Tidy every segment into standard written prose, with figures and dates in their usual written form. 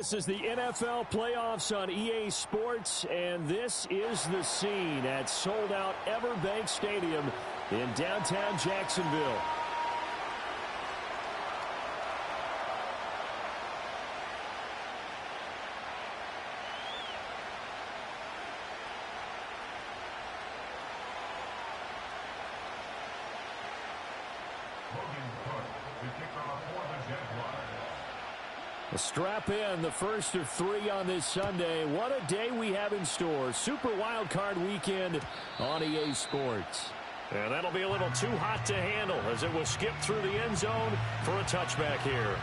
This is the NFL playoffs on EA Sports, and this is the scene at sold-out Everbank Stadium in downtown Jacksonville. Strap in, the first of three on this Sunday. What a day we have in store. Super Wild Card Weekend on EA Sports. And that'll be a little too hot to handle as it will skip through the end zone for a touchback here.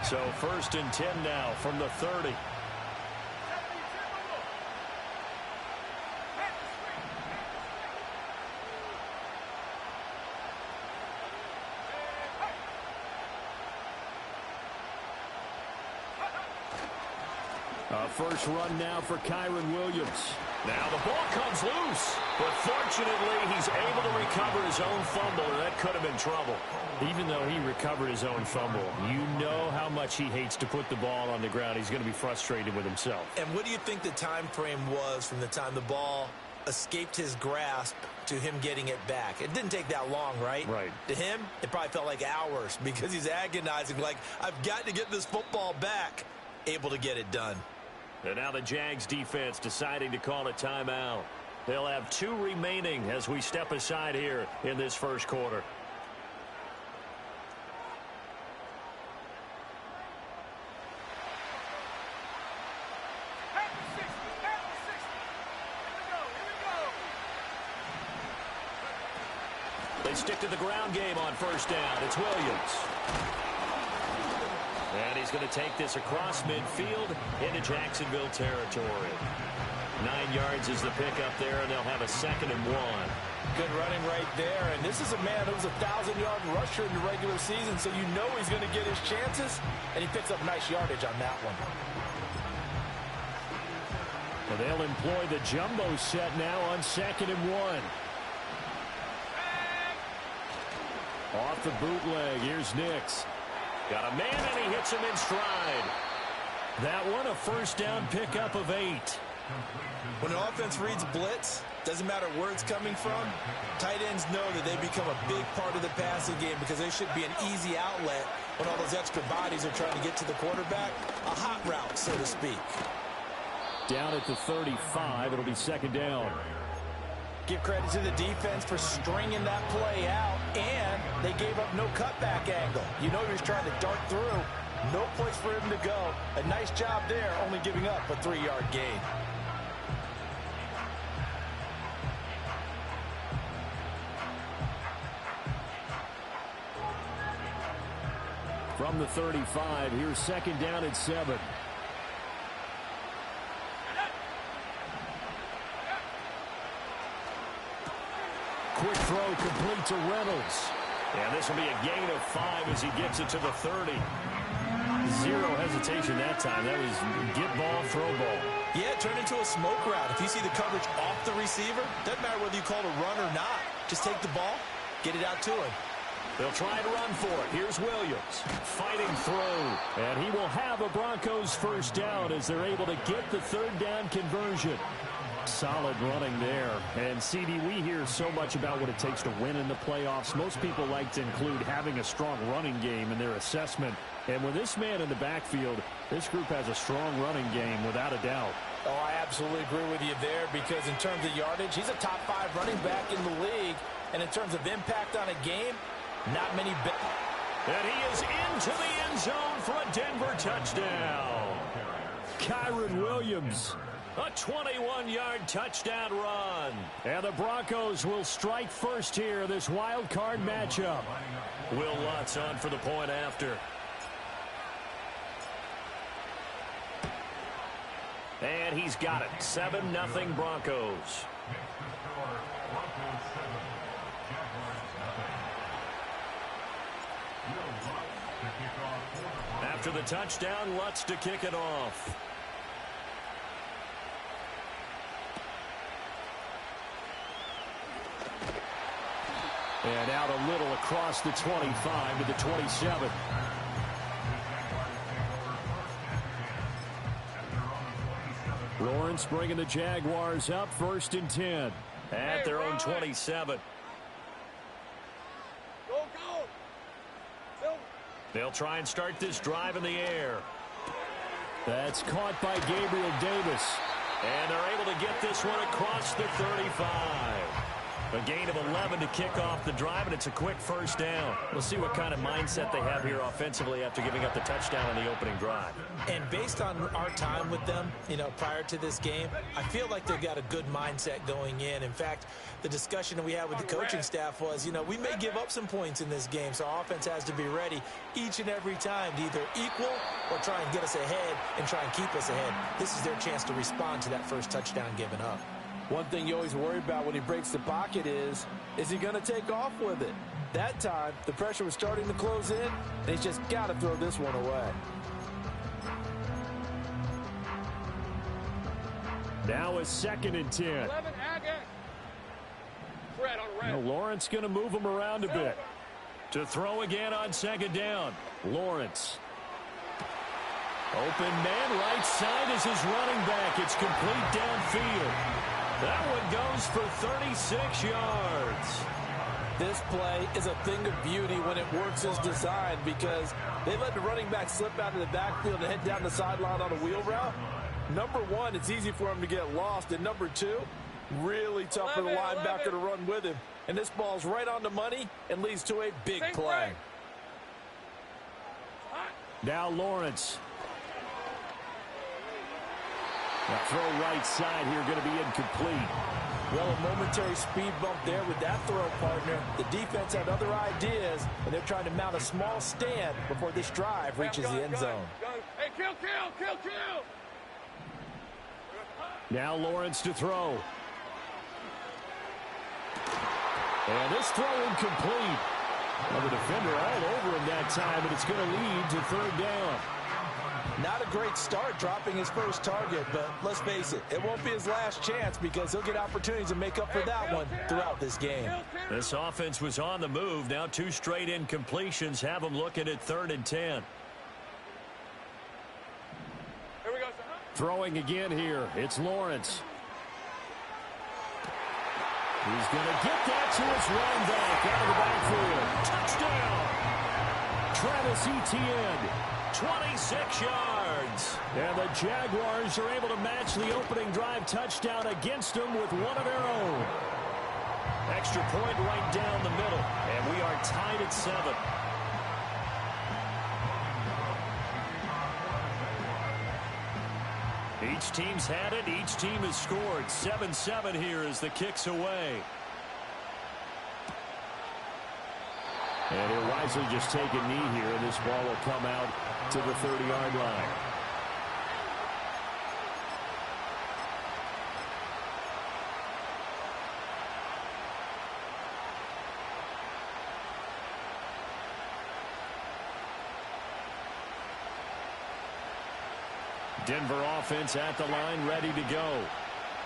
So first and 10 now from the 30. First run now for Kyren Williams. Now the ball comes loose, but fortunately he's able to recover his own fumble, and that could have been trouble. Even though he recovered his own fumble, you know how much he hates to put the ball on the ground. He's going to be frustrated with himself. And what do you think the time frame was from the time the ball escaped his grasp to him getting it back? It didn't take that long, right? Right. To him, it probably felt like hours because he's agonizing, like, I've got to get this football back. Able to get it done. And now the Jags defense deciding to call a timeout. They'll have 2 remaining as we step aside here in this first quarter. They stick to the ground game on first down. It's Williams. And he's going to take this across midfield into Jacksonville territory. 9 yards is the pickup there, and they'll have a 2nd and 1. Good running right there. And this is a man who was a 1,000-yard rusher in the regular season, so you know he's going to get his chances, and he picks up nice yardage on that one. Well, they'll employ the jumbo set now on 2nd and 1. Off the bootleg, here's Nix. Got a man, and he hits him in stride. That one, a first down pickup of 8. When an offense reads blitz, doesn't matter where it's coming from, tight ends know that they become a big part of the passing game because they should be an easy outlet when all those extra bodies are trying to get to the quarterback. A hot route, so to speak. Down at the 35, it'll be 2nd down. Give credit to the defense for stringing that play out, and they gave up no cutback angle. You know he was trying to dart through. No place for him to go. A nice job there, only giving up a 3-yard gain. From the 35, here's 2nd down at 7. Quick throw complete to Reynolds. And this will be a gain of 5 as he gets it to the 30. Zero hesitation that time. That was get ball, throw ball. Yeah, it turned into a smoke route. If you see the coverage off the receiver, doesn't matter whether you call it a run or not. Just take the ball, get it out to him. They'll try to run for it. Here's Williams fighting through. And he will have a Broncos first down as they're able to get the 3rd down conversion. Solid running there. And, CD, we hear so much about what it takes to win in the playoffs. Most people like to include having a strong running game in their assessment. And with this man in the backfield, this group has a strong running game without a doubt. Oh, I absolutely agree with you there because in terms of yardage, he's a top 5 running back in the league. And in terms of impact on a game, not many. And he is into the end zone for a Denver touchdown. Kyren Williams. A 21-yard touchdown run. And the Broncos will strike first here, this wild card matchup. Will Lutz on for the point after. And he's got it. 7-0 Broncos. After the touchdown, Lutz to kick it off. And out a little across the 25 to the 27. Lawrence bringing the Jaguars up, 1st and 10. At their own 27. They'll try and start this drive in the air. That's caught by Gabriel Davis. And they're able to get this one across the 35. A gain of 11 to kick off the drive, and it's a quick 1st down. We'll see what kind of mindset they have here offensively after giving up the touchdown on the opening drive. And based on our time with them, prior to this game, I feel like they've got a good mindset going in. In fact, the discussion that we had with the coaching staff was, we may give up some points in this game, so our offense has to be ready each and every time to either equal or try and get us ahead and try and keep us ahead. This is their chance to respond to that first touchdown given up. One thing you always worry about when he breaks the pocket is he going to take off with it? That time, the pressure was starting to close in, and he's just got to throw this one away. Now a 2nd and 10. Lawrence going to move him around a bit. To throw again on 2nd down. Lawrence. Open man, right side is his running back. It's complete downfield. That one goes for 36 yards. This play is a thing of beauty when it works as designed because they let the running back slip out of the backfield and head down the sideline on a wheel route. Number one, it's easy for him to get lost. And number two, really tough for the linebacker to run with him. And this ball's right on the money and leads to a big play. Now Lawrence. The throw right side here going to be incomplete. Well, a momentary speed bump there with that throw, partner. The defense had other ideas, and they're trying to mount a small stand before this drive reaches the end zone. Hey, kill! Now Lawrence to throw. And this throw incomplete. Well, the defender all over him that time, and it's going to lead to 3rd down. Not a great start dropping his first target, but let's face it, it won't be his last chance because he'll get opportunities to make up for that one throughout this game. This offense was on the move. Now 2 straight incompletions have them looking at 3rd and 10. Here we go, sir. Throwing again here. It's Lawrence. He's going to get that to his running back out of the backfield. Touchdown! Travis Etienne. 26 yards. And the Jaguars are able to match the opening drive touchdown against them with one of their own. Extra point right down the middle. And we are tied at 7. Each team's had it. Each team has scored. 7-7 here as the kick's away. And he'll wisely just take a knee here, and this ball will come out to the 30-yard line. Denver offense at the line, ready to go.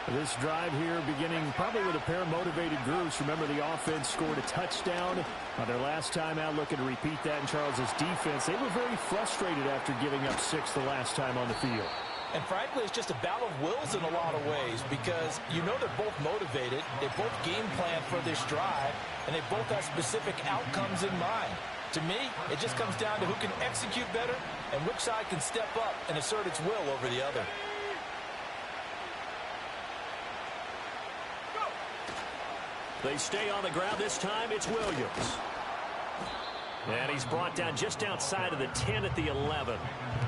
This drive here beginning probably with a pair of motivated groups. Remember, the offense scored a touchdown on their last time out, looking to repeat that in Charles's defense. They were very frustrated after giving up 6 the last time on the field. And frankly, it's just a battle of wills in a lot of ways because they're both motivated. They both game plan for this drive, and they both have specific outcomes in mind. To me, it just comes down to who can execute better and which side can step up and assert its will over the other. They stay on the ground. This time it's Williams. And he's brought down just outside of the 10 at the 11.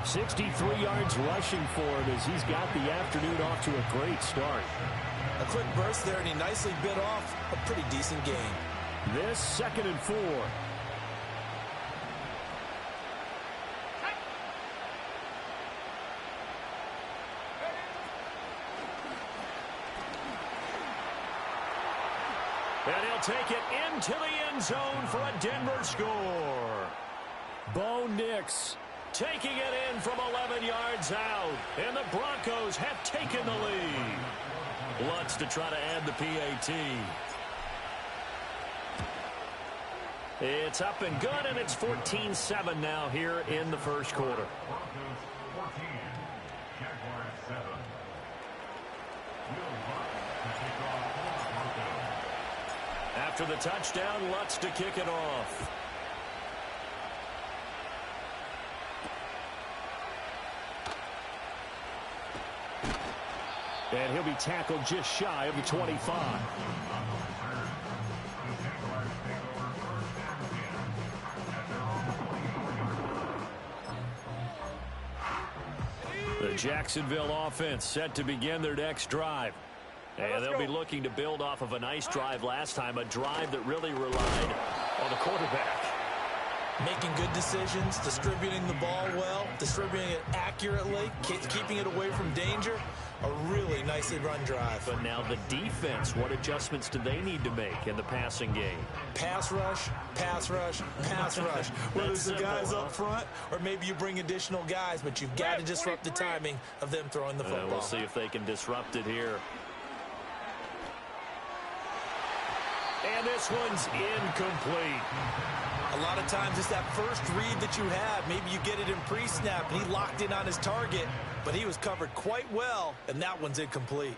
63 yards rushing for him as he's got the afternoon off to a great start. A quick burst there, and he nicely bit off a pretty decent gain. This 2nd and 4. And he'll take it into the end zone for a Denver score. Bo Nix taking it in from 11 yards out. And the Broncos have taken the lead. Lutz to try to add the PAT. It's up and good, and it's 14-7 now here in the first quarter. After the touchdown, Lutz to kick it off. And he'll be tackled just shy of the 25. The Jacksonville offense set to begin their next drive. And they'll be looking to build off of a nice drive last time, a drive that really relied on the quarterback. Making good decisions, distributing the ball well, distributing it accurately, keeping it away from danger. A really nicely run drive. But now the defense, what adjustments do they need to make in the passing game? Pass rush, pass rush, pass rush. Whether it's the guys up front or maybe you bring additional guys, but you've got to disrupt the timing of them throwing the football. We'll see if they can disrupt it here. And this one's incomplete. A lot of times it's that first read that you have. Maybe you get it in pre-snap, and he locked in on his target, but he was covered quite well, and that one's incomplete.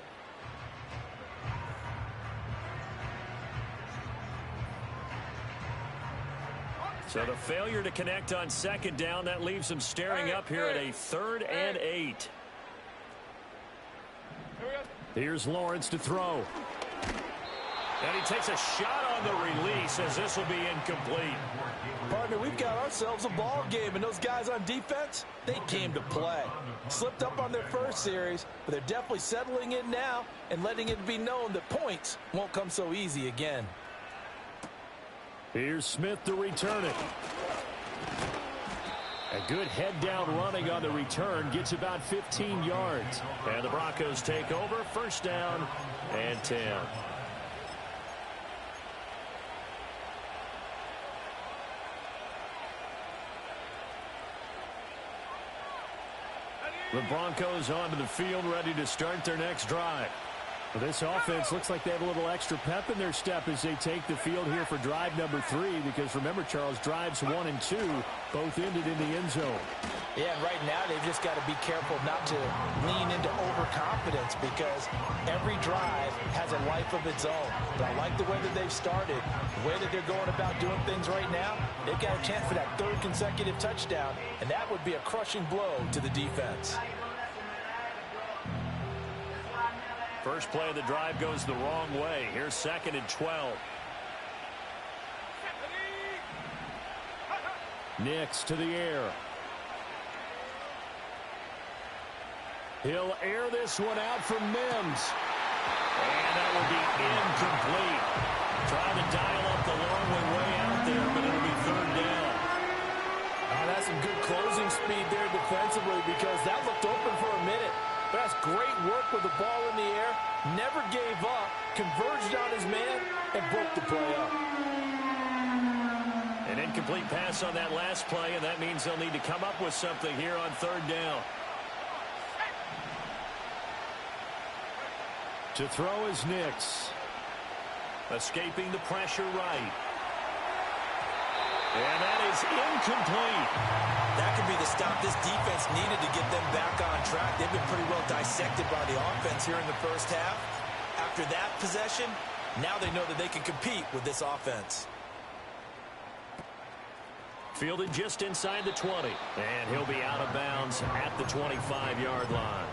So the failure to connect on second down, that leaves them staring up here at a 3rd and 8. Here's Lawrence to throw. And he takes a shot on the release as this will be incomplete. Partner, we've got ourselves a ball game, and those guys on defense, they came to play. Slipped up on their first series, but they're definitely settling in now and letting it be known that points won't come so easy again. Here's Smith to return it. A good head-down running on the return gets about 15 yards. And the Broncos take over, 1st down and 10. The Broncos onto the field, ready to start their next drive. Well, this offense looks like they have a little extra pep in their step as they take the field here for drive number 3, because remember, Charles, drives 1 and 2 both ended in the end zone. Yeah, and right now they've just got to be careful not to lean into overconfidence, because every drive has a life of its own. But I like the way that they've started, the way that they're going about doing things right now. They've got a chance for that 3rd consecutive touchdown, and that would be a crushing blow to the defense. First play of the drive goes the wrong way. Here's 2nd and 12. Nix to the air. He'll air this one out for Mims. And that will be incomplete. Trying to dial up the long way out there, but it'll be 3rd down. Oh, that's some good closing speed there defensively, because that looked open for a minute. But that's great work with the ball in the air. Never gave up, converged on his man, and broke the play up. An incomplete pass on that last play, and that means they'll need to come up with something here on 3rd down. To throw is Nix. Escaping the pressure right. And that is incomplete. That could be the stop this defense needed to get them back on track. They've been pretty well dissected by the offense here in the first half. After that possession, now they know that they can compete with this offense. Fielded just inside the 20. And he'll be out of bounds at the 25-yard line.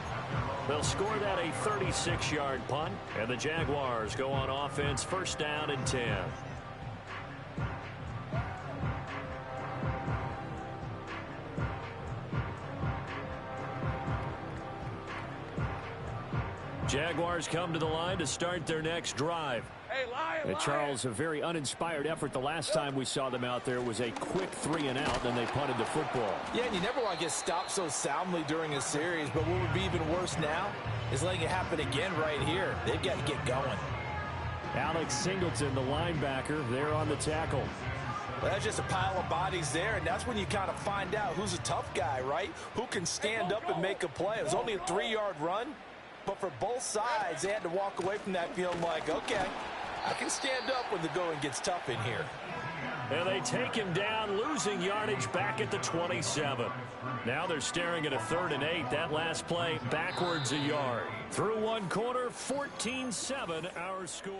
They'll score that a 36-yard punt, and the Jaguars go on offense, 1st down and 10. Jaguars come to the line to start their next drive. Hey, Lion, Charles, a very uninspired effort. The last time we saw them out there was a quick 3 and out, then they punted the football. Yeah, and you never want to get stopped so soundly during a series, but what would be even worse now is letting it happen again right here. They've got to get going. Alex Singleton, the linebacker, there on the tackle. Well, that's just a pile of bodies there, and that's when you kind of find out who's a tough guy, right? Who can stand up and make a play. It was only a 3-yard run, but for both sides, they had to walk away from that feeling like, okay, I can stand up when the going gets tough in here. And they take him down, losing yardage back at the 27. Now they're staring at a 3rd and 8. That last play backwards a yard. Through one quarter, 14-7 our score.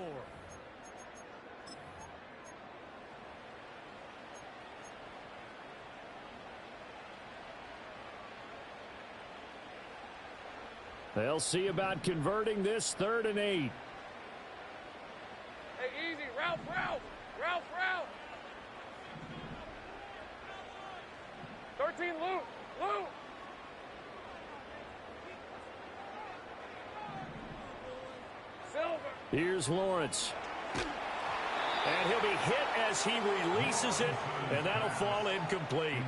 They'll see about converting this 3rd and 8. Hey, easy. Ralph, Ralph. Ralph, Ralph. 13, Luke. Luke. Silver. Here's Lawrence. And he'll be hit as he releases it, and that'll fall incomplete.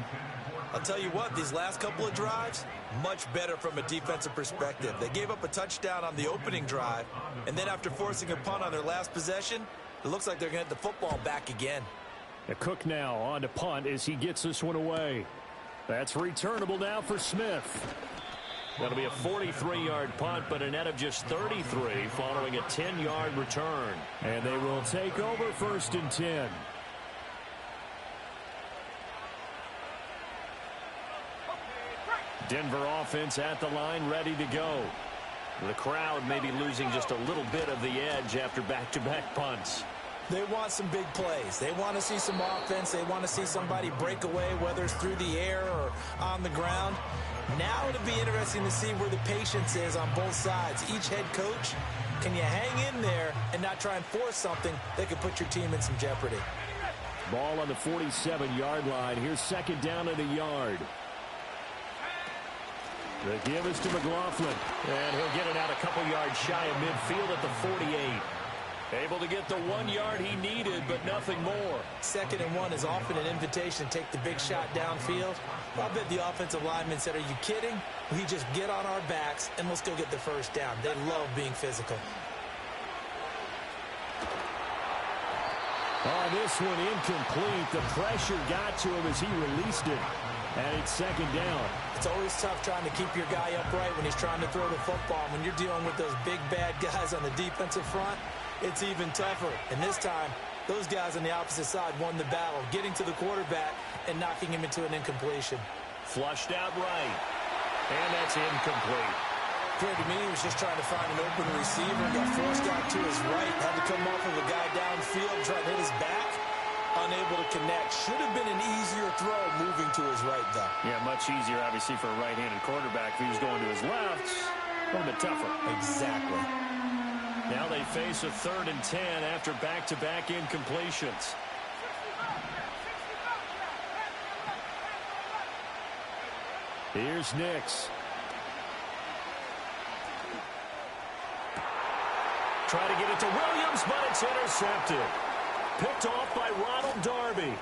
I'll tell you what, these last couple of drives, much better from a defensive perspective. They gave up a touchdown on the opening drive, and then after forcing a punt on their last possession, it looks like they're going to get the football back again. Cook now on to punt as he gets this one away. That's returnable now for Smith. That'll be a 43-yard punt, but a net of just 33 following a 10-yard return. And they will take over 1st and 10. Denver offense at the line, ready to go. The crowd may be losing just a little bit of the edge after back-to-back punts. They want some big plays. They want to see some offense. They want to see somebody break away, whether it's through the air or on the ground. Now it'll be interesting to see where the patience is on both sides. Each head coach, can you hang in there and not try and force something that could put your team in some jeopardy? Ball on the 47-yard line. Here's 2nd down and a yard. The give is to McLaughlin. And he'll get it out a couple yards shy of midfield at the 48. Able to get the 1 yard he needed, but nothing more. 2nd and 1 is often an invitation to take the big shot downfield. I bet the offensive lineman said, are you kidding? We just get on our backs and let's go get the 1st down. They love being physical. Oh, this one incomplete. The pressure got to him as he released it. And it's 2nd down. It's always tough trying to keep your guy upright when he's trying to throw the football. When you're dealing with those big, bad guys on the defensive front, it's even tougher. And this time, those guys on the opposite side won the battle, getting to the quarterback and knocking him into an incompletion. Flushed out right. And that's incomplete. Appeared to me he was just trying to find an open receiver. Got forced out to his right. Had to come off of a guy downfield, trying to hit his back. Unable to connect. Should have been an easier throw moving to his right, though. Yeah, much easier, obviously, for a right-handed quarterback. If he was going to his left, a little bit tougher. Exactly. Now they face a 3rd and 10 after back-to-back incompletions. Here's Nix. Try to get it to Williams, but it's intercepted. Picked off by Ronald Darby.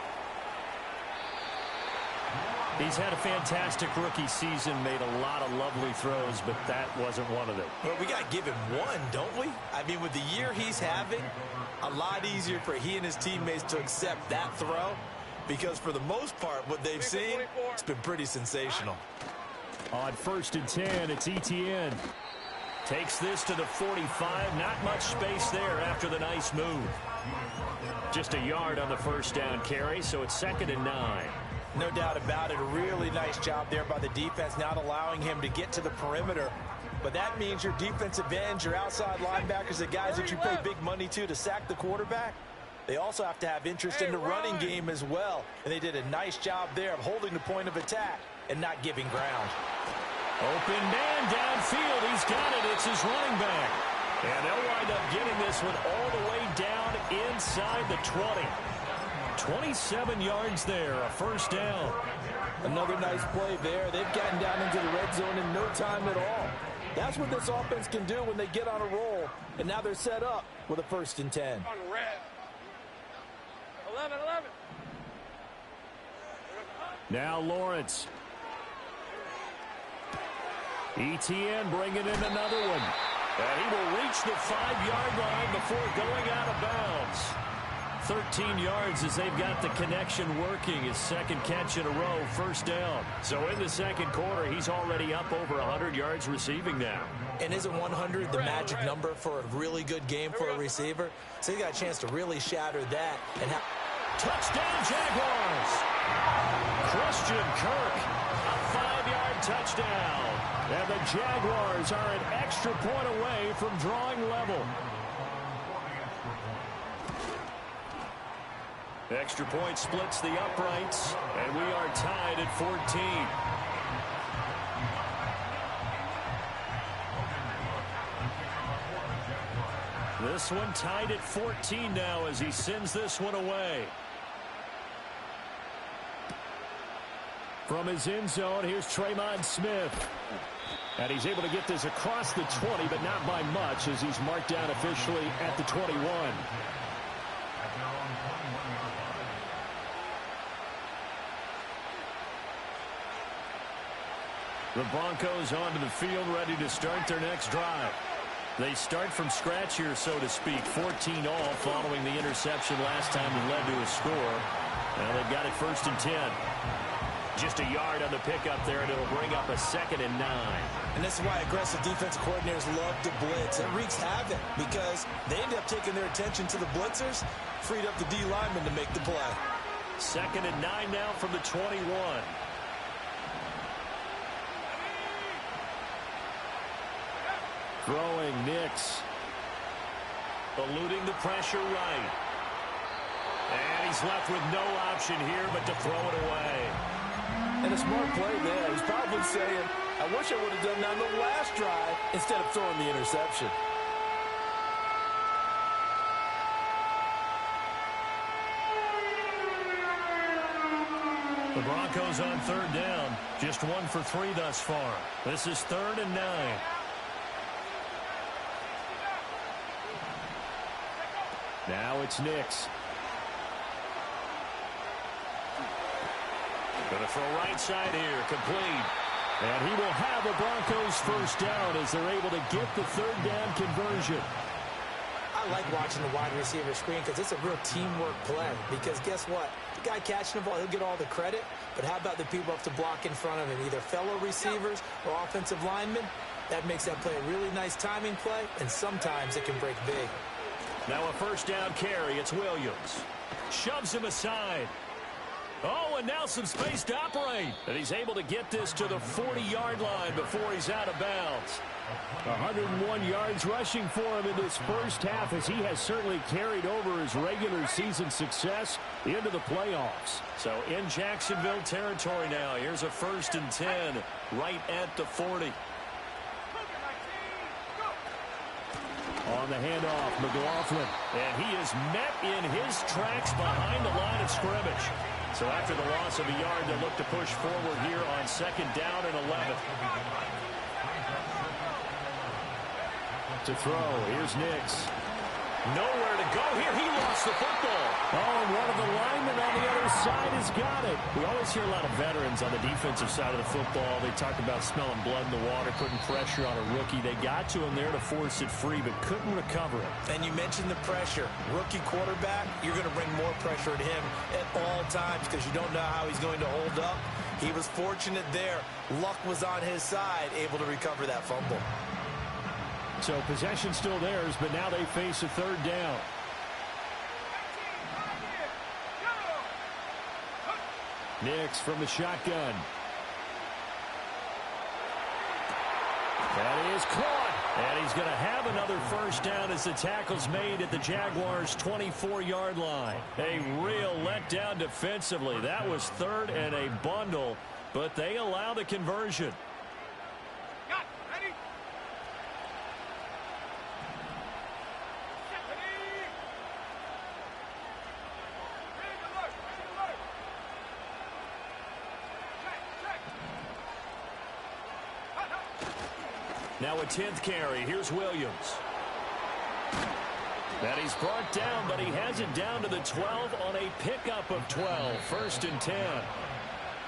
He's had a fantastic rookie season, made a lot of lovely throws, but that wasn't one of them. Well, we got to give him one, don't we? I mean, with the year he's having, a lot easier for he and his teammates to accept that throw, because for the most part, what they've seen, it's been pretty sensational. On 1st and 10, it's Etienne. Takes this to the 45. Not much space there after the nice move. Just a yard on the 1st down carry, so it's 2nd and 9. No doubt about it. A really nice job there by the defense, not allowing him to get to the perimeter. But that means your defensive ends, your outside linebackers, the guys that you pay big money to sack the quarterback, they also have to have interest in the running game as well. And they did a nice job there of holding the point of attack and not giving ground. Open man downfield. He's got it. It's his running back. And they'll wind up getting this one all the way down inside the 20. 27 yards there, a 1st down. Another nice play there. They've gotten down into the red zone in no time at all. That's what this offense can do when they get on a roll. And now they're set up with a 1st and 10. On red. 11. Now Lawrence. Etienne bringing in another one. And he will reach the 5-yard line before going out of bounds. 13 yards as they've got the connection working. His second catch in a row, first down. So in the second quarter, he's already up over 100 yards receiving now. And isn't 100 the magic number for a really good game for a receiver? So he got a chance to really shatter that. And touchdown, Jaguars! Christian Kirk, a 5-yard touchdown. And the Jaguars are an extra point away from drawing level. Extra point splits the uprights, and we are tied at 14. This one tied at 14 now as he sends this one away. From his end zone, here's Tremon Smith. And he's able to get this across the 20, but not by much as he's marked down officially at the 21. The Broncos onto the field, ready to start their next drive. They start from scratch here, so to speak. 14 all following the interception last time that led to a score. Now they've got it 1st and 10. Just a yard on the pickup there, and it'll bring up a 2nd and 9. And this is why aggressive defensive coordinators love to blitz. It wreaks havoc because they end up taking their attention to the blitzers, freed up the D lineman to make the play. 2nd and 9 now from the 21. Throwing Nix. Eluding the pressure right. And he's left with no option here but to throw it away. And a smart play there. He's probably saying, I wish I would have done that on the last drive instead of throwing the interception. The Broncos on 3rd down. Just 1 for 3 thus far. This is 3rd and 9. Now it's Nix. Going to throw right side here, complete. And he will have the Broncos 1st down as they're able to get the 3rd down conversion. I like watching the wide receiver screen because it's a real teamwork play. Because guess what? The guy catching the ball, he'll get all the credit. But how about the people up to block in front of him, either fellow receivers or offensive linemen? That makes that play a really nice timing play, and sometimes it can break big. Now a 1st down carry. It's Williams. Shoves him aside. Oh, and now some space to operate. And he's able to get this to the 40-yard line before he's out of bounds. 101 yards rushing for him in this first half as he has certainly carried over his regular season success into the playoffs. So in Jacksonville territory now. Here's a 1st and 10 right at the 40. On the handoff, McLaughlin. And he is met in his tracks behind the line of scrimmage. So after the loss of a yard, they'll look to push forward here on 2nd down and 11. To throw, here's Nix. Nowhere to go here. He lost the football. Oh, and one of the linemen on the other side has got it. We always hear a lot of veterans on the defensive side of the football. They talk about smelling blood in the water, putting pressure on a rookie. They got to him there to force it free, but couldn't recover it. And you mentioned the pressure. Rookie quarterback, you're going to bring more pressure at him at all times because you don't know how he's going to hold up. He was fortunate there. Luck was on his side, able to recover that fumble. So possession still theirs, but now they face a 3rd down. Nix from the shotgun. That is caught. And he's going to have another 1st down as the tackle's made at the Jaguars' 24-yard line. A real letdown defensively. That was 3rd and a bundle, but they allow the conversion. Now a 10th carry. Here's Williams. And he's brought down, but he has it down to the 12 on a pickup of 12. 1st and 10.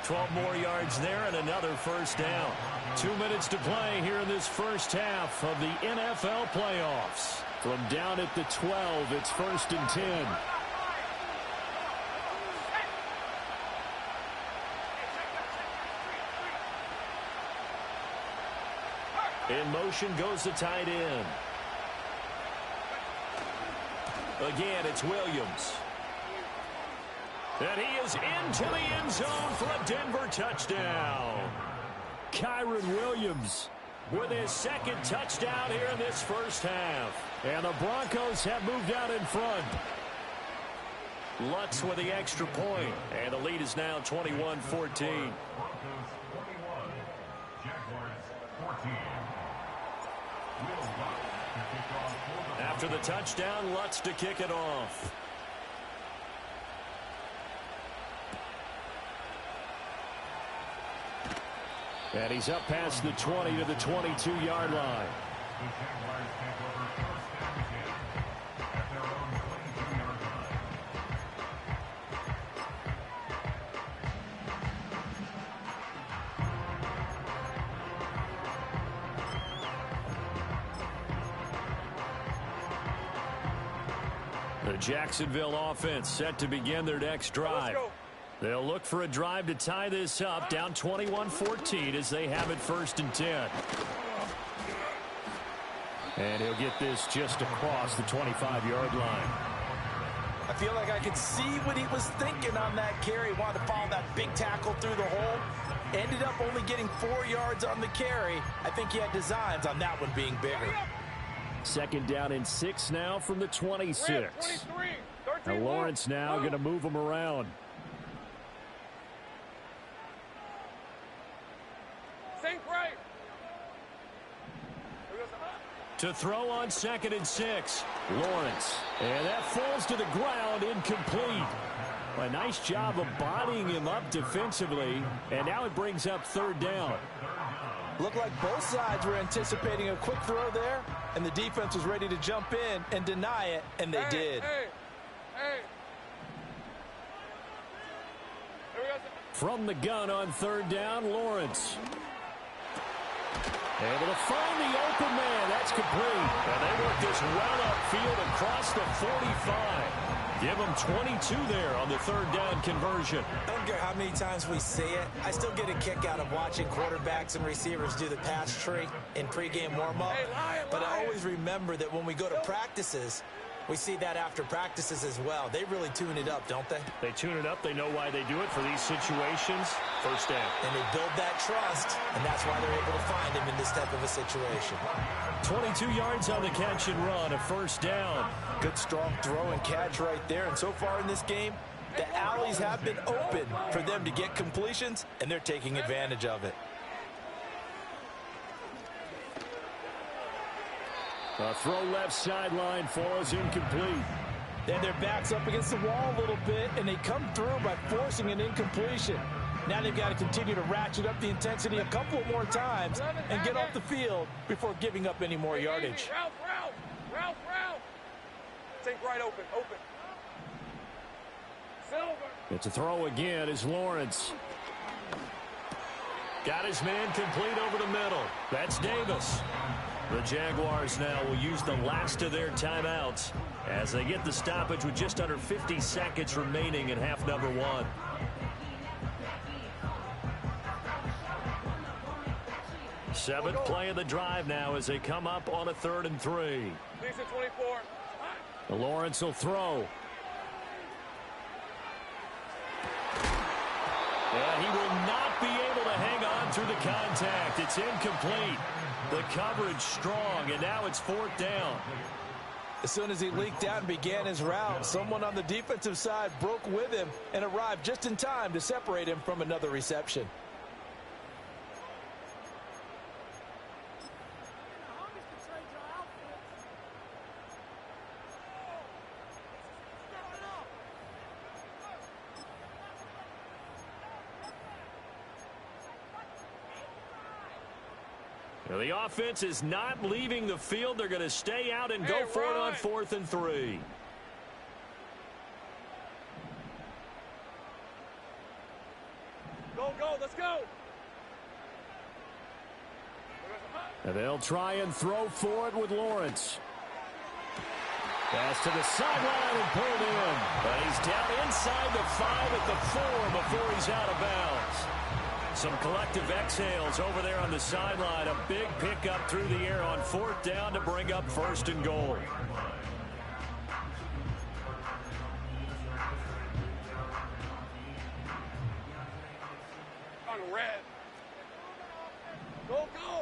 12 more yards there and another 1st down. 2 minutes to play here in this first half of the NFL playoffs. From down at the 12, it's 1st and 10. In motion goes the tight end. Again, it's Williams. And he is into the end zone for a Denver touchdown. Kyron Williams With his second touchdown here in this first half. And the Broncos have moved out in front. Lutz with the extra point. And the lead is now 21-14. After the touchdown, Lutz to kick it off. And he's up past the 20 to the 22-yard line. The Jacksonville offense set to begin their next drive. They'll look for a drive to tie this up, down 21-14 as they have it 1st and 10. And he'll get this just across the 25-yard line. I feel like I could see what he was thinking on that carry. Wanted to follow that big tackle through the hole. Ended up only getting 4 yards on the carry. I think he had designs on that one being bigger. 2nd down and 6 now from the 26. And Lawrence now going to move him around. To throw on 2nd and 6. Lawrence. And that falls to the ground, incomplete. A nice job of bodying him up defensively. And now it brings up 3rd down. Looked like both sides were anticipating a quick throw there, and the defense was ready to jump in and deny it, and they did. From the gun on 3rd down, Lawrence. Able to find the open man. That's complete. And they work this well upfield across the 45. Give them 22 there on the 3rd down conversion. I don't care how many times we see it. I still get a kick out of watching quarterbacks and receivers do the pass tree in pregame warm-up. But I always remember that when we go to practices, we see that after practices as well. They really tune it up, don't they? They tune it up. They know why they do it for these situations. 1st down. And they build that trust, and that's why they're able to find him in this type of a situation. 22 yards on the catch and run, a 1st down. Good strong throw and catch right there. And so far in this game, the alleys have been open for them to get completions, and they're taking advantage of it. A throw left sideline falls incomplete. Then their backs up against the wall a little bit, and they come through by forcing an incompletion. Now they've got to continue to ratchet up the intensity a couple of more times and get off the field before giving up any more yardage. Route. Take right, open. Silver. It's a throw again as Lawrence. Got his man complete over the middle. That's Davis. The Jaguars now will use the last of their timeouts as they get the stoppage with just under 50 seconds remaining in half number 1. Seventh play of the drive now as they come up on a 3rd and 3. Decent 24. Lawrence will throw. And he will not be able to hang on through the contact. It's incomplete. The coverage strong, and now it's 4th down. As soon as he leaked out and began his route, someone on the defensive side broke with him and arrived just in time to separate him from another reception. The offense is not leaving the field. They're going to stay out and go for it on 4th and 3. Go, let's go. And they'll try and throw for it with Lawrence. Pass to the sideline and pulled in. But he's down inside the 5 at the 4 before he's out of bounds. Some collective exhales over there on the sideline. A big pickup through the air on 4th down to bring up 1st and goal. On red. Go, go.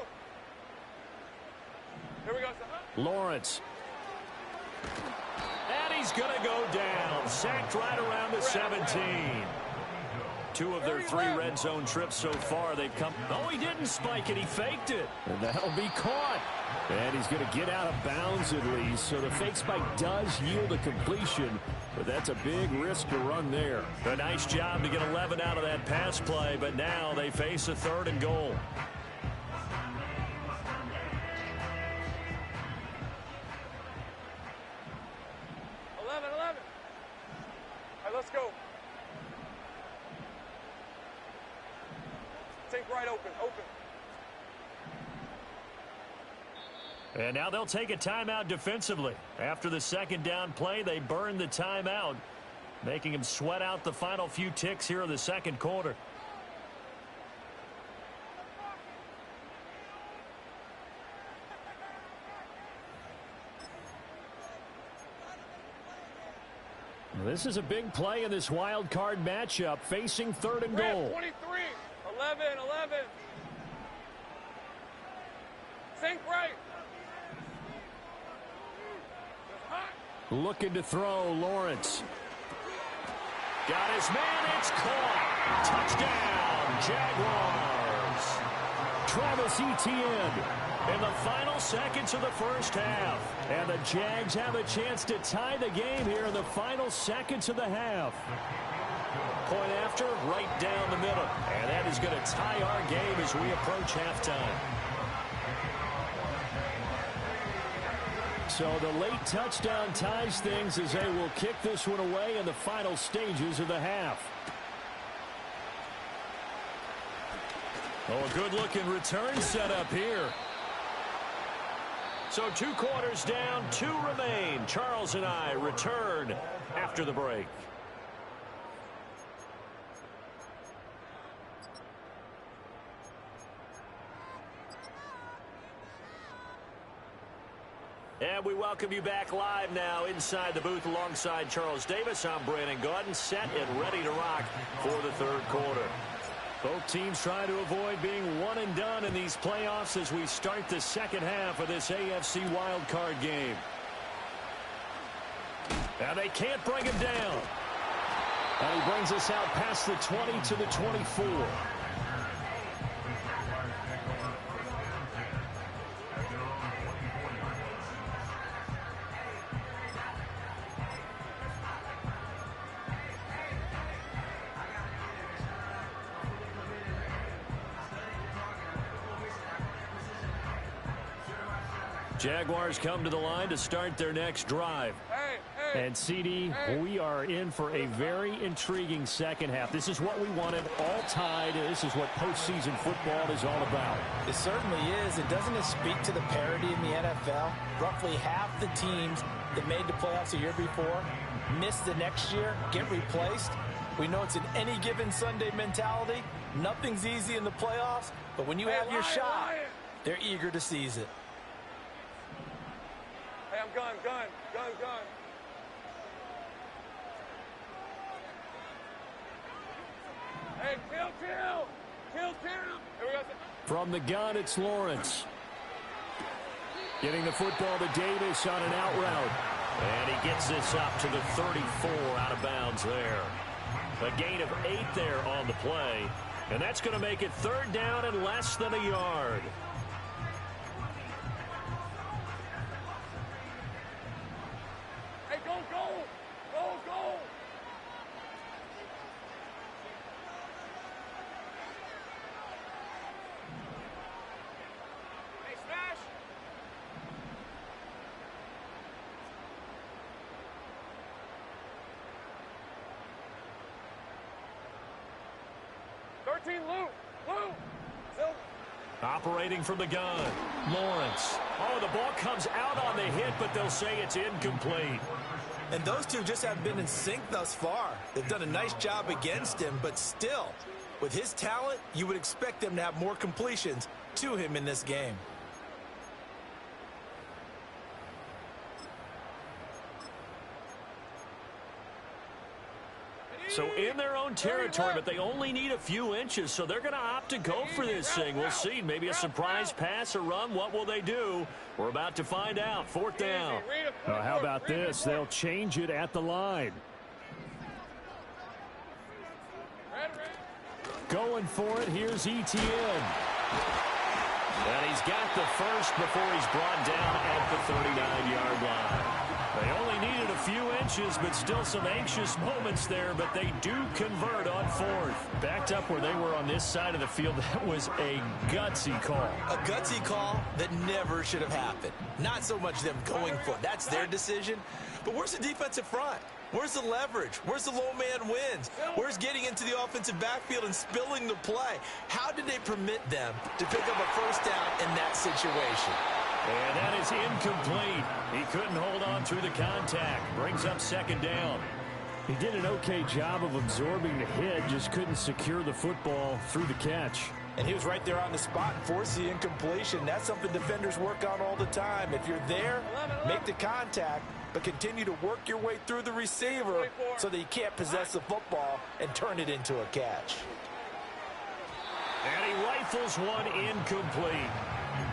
Here we go, son. Lawrence. And he's going to go down. Sacked right around the 17. 2 of their 3 red zone trips so far. They've come. Oh, he didn't spike it. He faked it. And that'll be caught. And he's going to get out of bounds at least. So the fake spike does yield a completion. But that's a big risk to run there. A nice job to get 11 out of that pass play. But now they face a 3rd and goal. Let's go. Take right open, open. And now they'll take a timeout defensively. After the 2nd down play, they burn the timeout, making them sweat out the final few ticks here in the 2nd quarter. This is a big play in this wild card matchup, facing 3rd and goal. 23, 11, 11. Sink right. Looking to throw, Lawrence. Got his man, it's caught. Touchdown, Jaguars. Travis Etienne. In the final seconds of the 1st half. And the Jags have a chance to tie the game here in the final seconds of the half. Point after, right down the middle. And that is going to tie our game as we approach halftime. So the late touchdown ties things as they will kick this one away in the final stages of the half. Oh, a good-looking return setup here. So 2 quarters down, 2 remain. Charles and I return after the break. And we welcome you back live now inside the booth alongside Charles Davis. I'm Brandon Gaudin, set and ready to rock for the 3rd quarter. Both teams trying to avoid being one and done in these playoffs as we start the 2nd half of this AFC wildcard game. And they can't bring him down. And he brings us out past the 20 to the 24. Jaguars come to the line to start their next drive. And CD, we are in for a very intriguing 2nd half. This is what we wanted, all tied. This is what postseason football is all about. It certainly is. And doesn't it speak to the parity in the NFL? Roughly half the teams that made the playoffs a year before miss the next year, get replaced. We know it's an any given Sunday mentality. Nothing's easy in the playoffs, but when you have your shot, they're eager to seize it. Hey, I'm gun. Hey, kill. Here we go. From the gun, it's Lawrence. Getting the football to Davis on an out route. And he gets this up to the 34 out of bounds there. A gain of 8 there on the play. And that's going to make it 3rd down and less than a yard. Hey, go. Hey, smash. Lou. Operating from the gun. Lawrence. Oh, the ball comes out on the hit, but they'll say it's incomplete. And those two just haven't been in sync thus far. They've done a nice job against him, but still, With his talent, you would expect them to have more completions to him in this game. So in their own territory, but they only need a few inches, so they're going to opt to go for this thing. We'll see. Maybe a surprise pass or run. What will they do? We're about to find out. Fourth down. How about this? They'll change it at the line. Going for it. Here's Etienne. And he's got the first before he's brought down at the 39-yard line. They only needed a few inches, but still some anxious moments there, but they do convert on fourth. Backed up where they were on this side of the field, that was a gutsy call. A gutsy call that never should have happened. Not so much them going for it. That's their decision. But where's the defensive front? Where's the leverage? Where's the low man wins? Where's getting into the offensive backfield and spilling the play? How did they permit them to pick up a first down in that situation? And that is incomplete. He couldn't hold on through the contact. Brings up second down. He did an okay job of absorbing the hit, just couldn't secure the football through the catch. And he was right there on the spot and forced the incompletion. That's something defenders work on all the time. If you're there, make the contact, but continue to work your way through the receiver so that you can't possess the football and turn it into a catch. And he rifles one incomplete.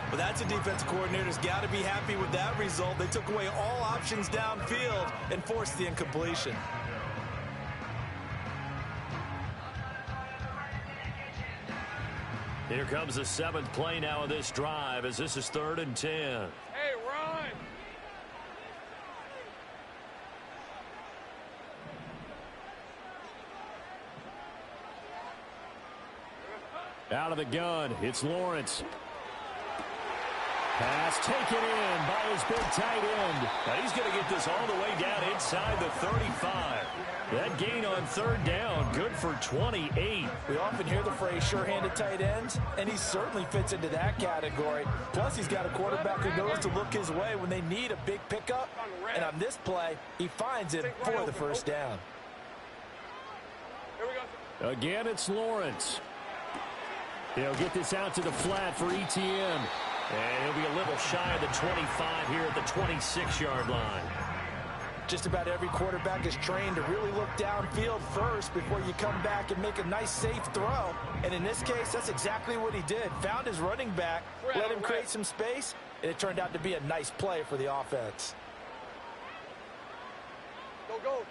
Well, that's a defensive coordinator's got to be happy with that result. They took away all options downfield and forced the incompletion. Here comes the seventh play now of this drive as this is 3rd and 10. Hey, run! Out of the gun, it's Lawrence. Pass taken in by his big tight end. Now he's going to get this all the way down inside the 35. That gain on 3rd down, good for 28. We often hear the phrase sure-handed tight ends, and he certainly fits into that category. Plus, he's got a quarterback who knows to look his way when they need a big pickup. And on this play, he finds it for the first down. Here we go. Again, it's Lawrence. He'll get this out to the flat for Etienne. And he'll be a little shy of the 25 here at the 26-yard line. Just about every quarterback is trained to really look downfield first before you come back and make a nice, safe throw. And in this case, that's exactly what he did. Found his running back, let him create some space, and it turned out to be a nice play for the offense. Go, go.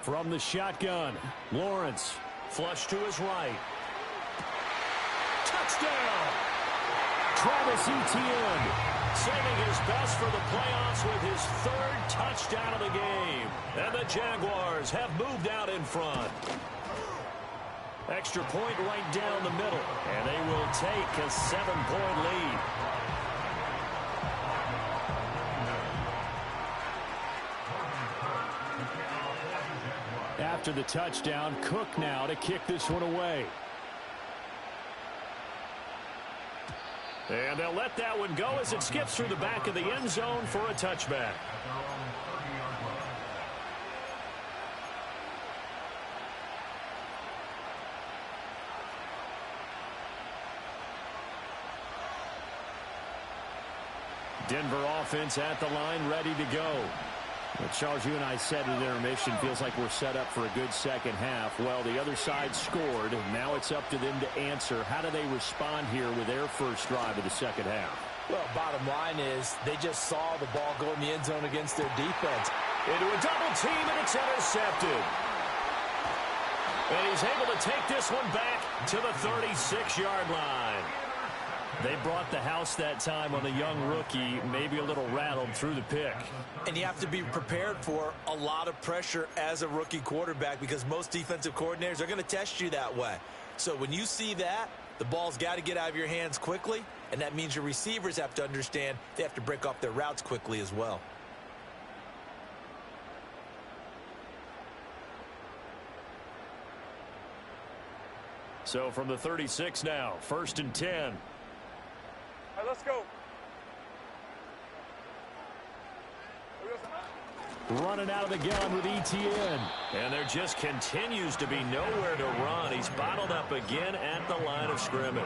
From the shotgun, Lawrence. Flush to his right. Touchdown! Travis Etienne. Saving his best for the playoffs with his 3rd touchdown of the game. And the Jaguars have moved out in front. Extra point right down the middle. And they will take a 7-point lead. After the touchdown, Cook now to kick this one away. And they'll let that one go as it skips through the back of the end zone for a touchback. Denver offense at the line, ready to go. Well, Charles, you and I said at intermission, feels like we're set up for a good second half. Well, the other side scored. Now it's up to them to answer. How do they respond here with their first drive of the second half? Well, bottom line is they just saw the ball go in the end zone against their defense. Into a double team, and it's intercepted. And he's able to take this one back to the 36-yard line. They brought the house that time on the young rookie, maybe a little rattled through the pick. And you have to be prepared for a lot of pressure as a rookie quarterback because most defensive coordinators are going to test you that way. So when you see that, the ball's got to get out of your hands quickly, and that means your receivers have to understand they have to break off their routes quickly as well. So from the 36 now, 1st and 10. All right, let's go. Running out of the gun with ETN. And there just continues to be nowhere to run. He's bottled up again at the line of scrimmage.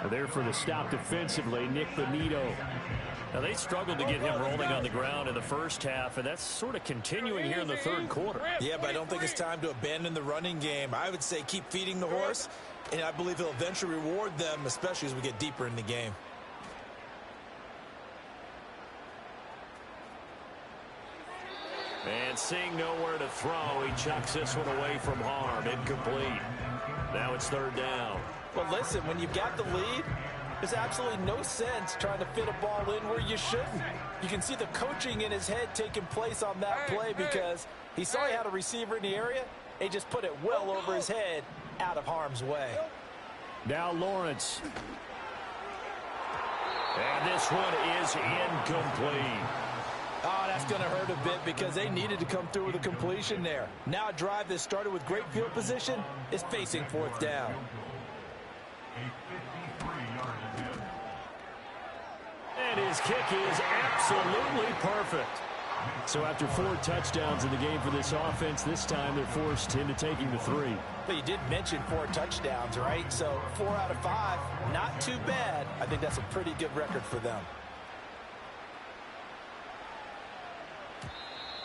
There for the stop defensively, Nick Bonito. Now, they struggled to get him rolling on the ground in the first half, and that's sort of continuing here in the third quarter. Yeah, but I don't think it's time to abandon the running game. I would say keep feeding the horse, and I believe he'll eventually reward them, especially as we get deeper in the game. And seeing nowhere to throw, he chucks this one away from harm. Incomplete. Now it's third down. Well, listen, when you've got the lead, there's absolutely no sense trying to fit a ball in where you shouldn't. You can see the coaching in his head taking place on that play because he saw he had a receiver in the area. He just put it well over his head out of harm's way. Now Lawrence. And this one is incomplete. Oh, that's going to hurt a bit because they needed to come through with a completion there. Now a drive that started with great field position is facing fourth down. And his kick is absolutely perfect. So after 4 touchdowns in the game for this offense, this time they're forced into taking the 3. But you did mention 4 touchdowns, right? So 4 out of 5, not too bad. I think that's a pretty good record for them.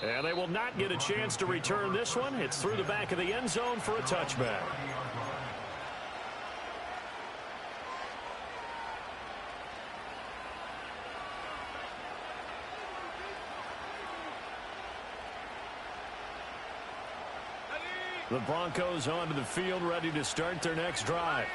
And they will not get a chance to return this one. It's through the back of the end zone for a touchback. The Broncos onto the field, ready to start their next drive.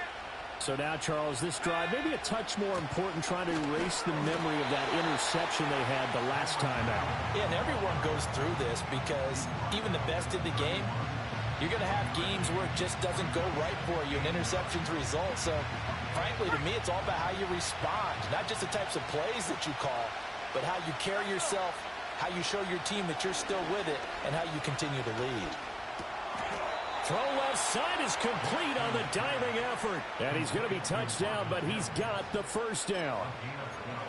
So now, Charles, this drive maybe a touch more important, trying to erase the memory of that interception they had the last time out. Yeah, and everyone goes through this because even the best in the game, you're going to have games where it just doesn't go right for you, and interceptions result. So, frankly, to me, it's all about how you respond, not just the types of plays that you call, but how you carry yourself, how you show your team that you're still with it, and how you continue to lead. Throw left side is complete on the diving effort. And he's going to be touched down, but he's got the first down.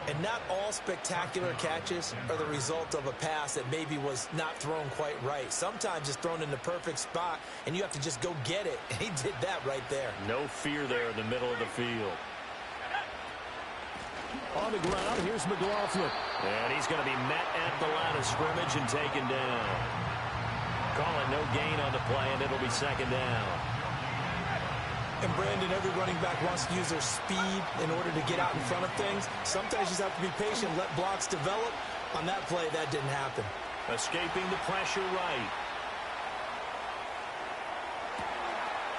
And not all spectacular catches are the result of a pass that maybe was not thrown quite right. Sometimes it's thrown in the perfect spot, and you have to just go get it. And he did that right there. No fear there in the middle of the field. On the ground, here's McLaughlin. And he's going to be met at the line of scrimmage and taken down. Call it no gain on the play, and it'll be second down. And, Brandon, every running back wants to use their speed in order to get out in front of things. Sometimes you just have to be patient, let blocks develop. On that play, that didn't happen. Escaping the pressure right.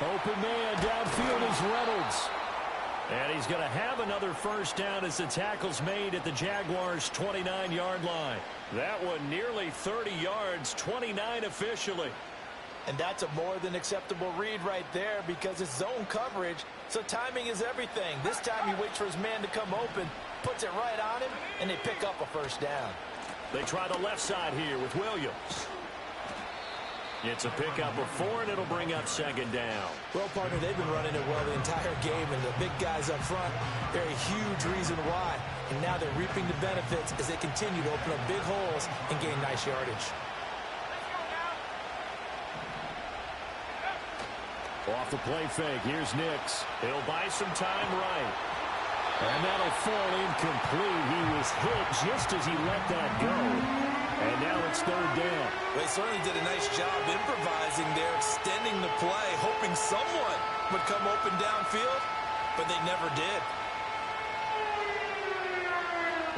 Open man, downfield is Reynolds. And he's going to have another first down as the tackle's made at the Jaguars' 29-yard line. That one nearly 30 yards, 29 officially. And that's a more than acceptable read right there because it's zone coverage, so timing is everything. This time he waits for his man to come open, puts it right on him, and they pick up a first down. They try the left side here with Williams. It's a pickup of 4, and it'll bring up second down. Well, partner, they've been running it well the entire game, and the big guys up front, they're a huge reason why. And now they're reaping the benefits as they continue to open up big holes and gain nice yardage. Off the play fake, here's Nix. He'll buy some time right. And that'll fall incomplete. He was hit just as he let that go. And now it's third down. They certainly did a nice job improvising there, extending the play, hoping someone would come open downfield, but they never did.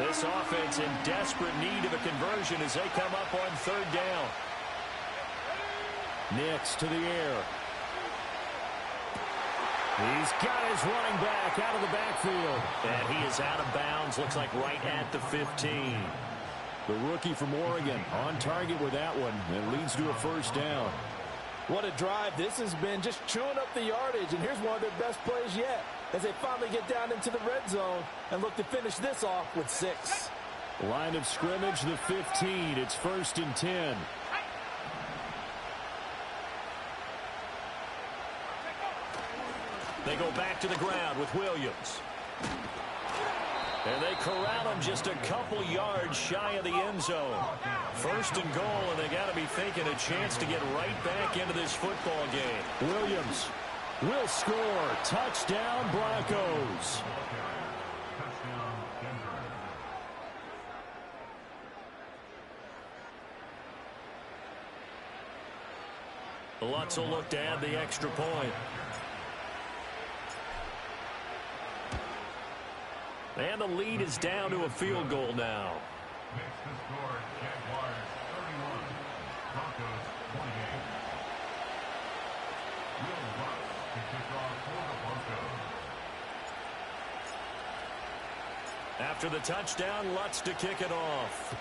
This offense in desperate need of a conversion as they come up on third down. Nix to the air. He's got his running back out of the backfield. And he is out of bounds, looks like right at the 15. The rookie from Oregon on target with that one. It leads to a first down. What a drive. This has been just chewing up the yardage, and here's one of their best plays yet as they finally get down into the red zone and look to finish this off with 6. Line of scrimmage, the 15. It's 1st and 10. They go back to the ground with Williams. And they corral him just a couple yards shy of the end zone. First and goal, and they got to be thinking a chance to get right back into this football game. Williams will score. Touchdown, Broncos. Lutz will look to add the extra point. And the lead is down to a field goal now. Makes the score Jaguars 31, Broncos 28. Will Lutz to kick off for the Broncos. After the touchdown, Lutz to kick it off.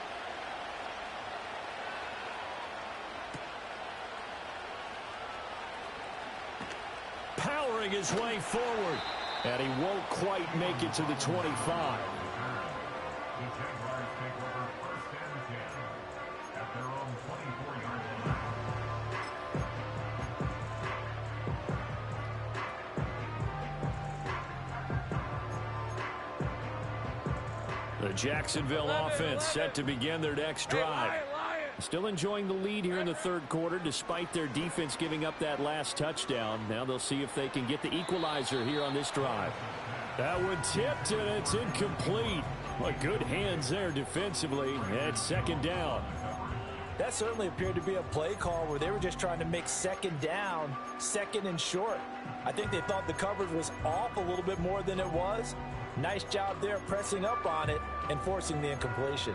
Powering his way forward. And he won't quite make it to the 25. The Jaguars take over first and 10 at their own 24-yard line. The Jacksonville offense set to begin their next drive. Still enjoying the lead here in the third quarter, despite their defense giving up that last touchdown. Now they'll see if they can get the equalizer here on this drive. That one tipped, and it's incomplete. But good hands there defensively at second down. That certainly appeared to be a play call where they were just trying to make second down, second and short. I think they thought the coverage was off a little bit more than it was. Nice job there pressing up on it and forcing the incompletion.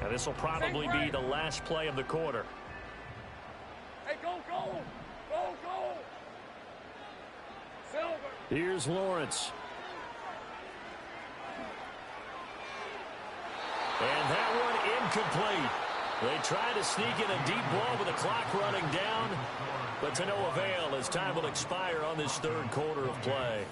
Now this will probably be the last play of the quarter. Hey, go, go! Go, go! Silver! Here's Lawrence. And that one incomplete. They try to sneak in a deep ball with the clock running down, but to no avail as time will expire on this third quarter of play.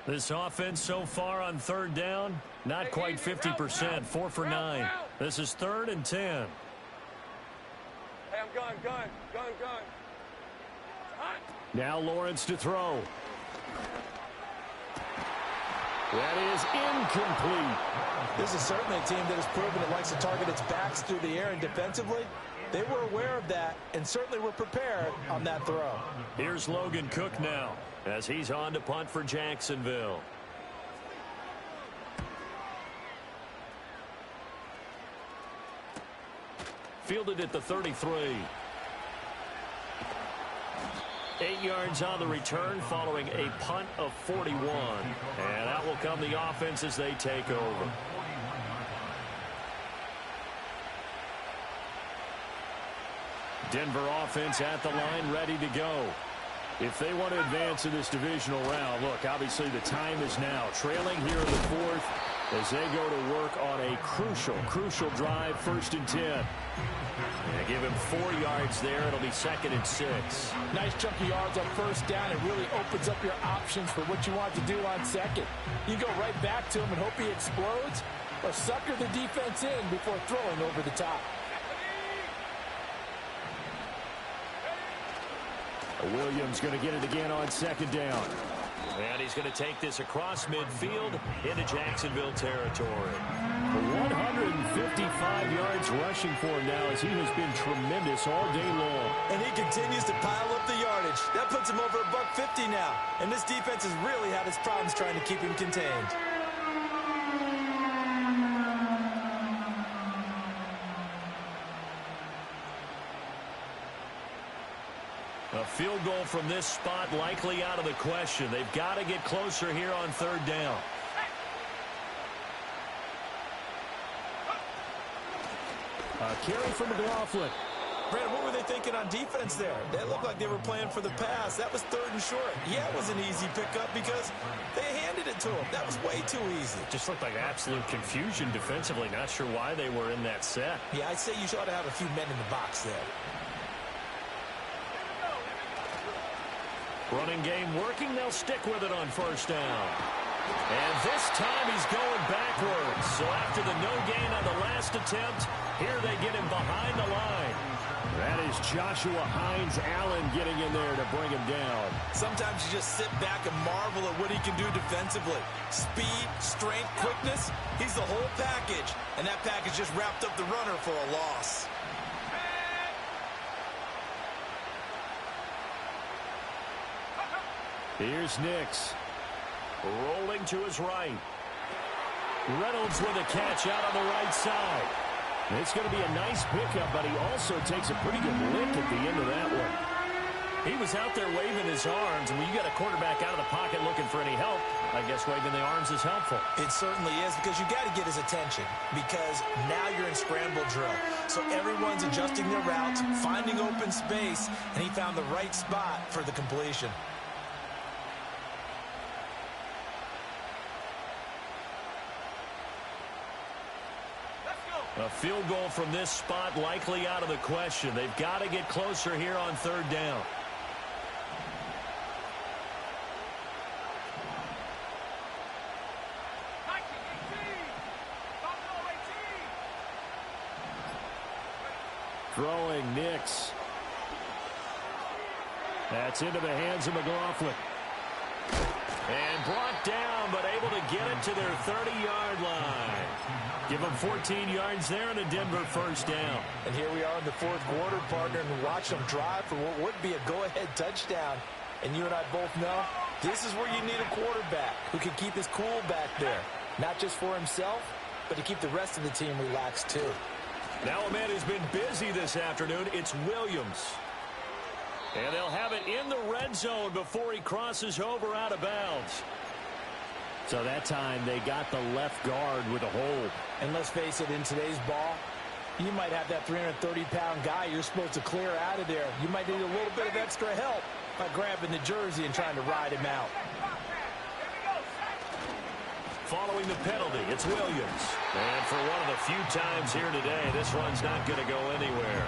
This offense so far on third down, not quite 50%, 4 for 9. This is 3rd and 10. Hey, I'm gun. Hot. Now Lawrence to throw. That is incomplete. This is certainly a team that has proven it likes to target its backs through the air, and defensively, they were aware of that and certainly were prepared on that throw. Here's Logan Cook now as he's on to punt for Jacksonville. Fielded at the 33. 8 yards on the return following a punt of 41. And out will come the offense as they take over. Denver offense at the line, ready to go. If they want to advance in this divisional round, look, obviously the time is now. Trailing here in the fourth as they go to work on a crucial drive, 1st and 10. And give him 4 yards there. It'll be 2nd and 6. Nice chunky yards on first down. It really opens up your options for what you want to do on second. You go right back to him and hope he explodes, or sucker the defense in before throwing over the top. Williams going to get it again on 2nd down. And he's going to take this across midfield into Jacksonville territory. 155 yards rushing for him now as he has been tremendous all day long. And he continues to pile up the yardage. That puts him over $150 now. And this defense has really had its problems trying to keep him contained. A field goal from this spot likely out of the question. They've got to get closer here on 3rd down. A carry from McLaughlin. Brandon, what were they thinking on defense there? They looked like they were playing for the pass. That was 3rd and short. Yeah, it was an easy pickup because they handed it to him. That was way too easy. Just looked like absolute confusion defensively. Not sure why they were in that set. Yeah, I'd say you ought to have a few men in the box there. Running game working. They'll stick with it on 1st down. And this time he's going backwards. So after the no gain on the last attempt, here they get him behind the line. That is Joshua Hines Allen getting in there to bring him down. Sometimes you just sit back and marvel at what he can do defensively. Speed, strength, quickness, he's the whole package. And that package just wrapped up the runner for a loss. Here's Nix. Rolling to his right. Reynolds with a catch out on the right side. It's going to be a nice pickup, but he also takes a pretty good lick at the end of that one. He was out there waving his arms, and when you got a quarterback out of the pocket looking for any help, I guess waving the arms is helpful. It certainly is, because you got to get his attention, because now you're in scramble drill. So everyone's adjusting their routes, finding open space, and he found the right spot for the completion. A field goal from this spot likely out of the question. They've got to get closer here on third down. Throwing Nix. That's into the hands of McLaughlin. And brought down, but able to get it to their 30-yard line. Give them 14 yards there and a Denver first down. And here we are in the fourth quarter, partner, and watch them drive for what would be a go-ahead touchdown. And you and I both know this is where you need a quarterback who can keep his cool back there. Not just for himself, but to keep the rest of the team relaxed too. Now a man who's been busy this afternoon, it's Williams. And they'll have it in the red zone before he crosses over out of bounds. So that time they got the left guard with a hold. And let's face it, in today's ball, you might have that 330-pound guy you're supposed to clear out of there. You might need a little bit of extra help by grabbing the jersey and trying to ride him out. Following the penalty, it's Williams. And for one of the few times here today, this run's not going to go anywhere.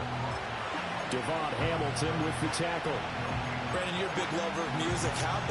Devon Hamilton with the tackle. Brandon, you're a big lover of music. How